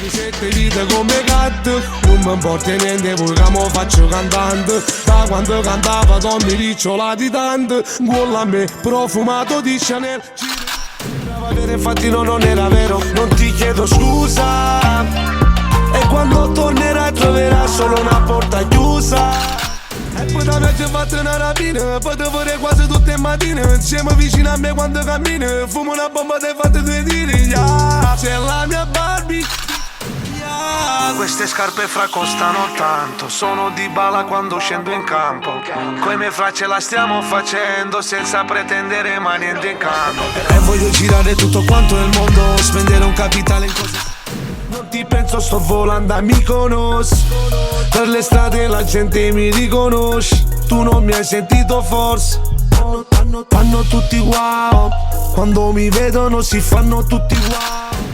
Sette vite come gatto, non mi importa niente, poi che mo faccio cantante. Da quando cantava Tommy ricciolati tanto, quello a me profumato di Chanel. Sembrava vero, infatti non era vero, non ti chiedo scusa. E quando tornerai troverai solo una porta chiusa. E poi da me ci ho fatto una rapina, poi te vorrei quasi tutte le mattine. Siamo vicino a me quando cammino, fumo una bomba, te fatte due tiri, yeah. C'è la mia Barbie. Queste scarpe fra costano tanto, sono di bala quando scendo in campo. Coi miei fra ce la stiamo facendo senza pretendere mai niente in cambio. E voglio girare tutto quanto il mondo, spendere un capitale in cose. Non ti penso, sto volando, mi conosci. Per le strade la gente mi riconosce. Tu non mi hai sentito forse. Fanno tutti wow. Quando mi vedono si fanno tutti wow.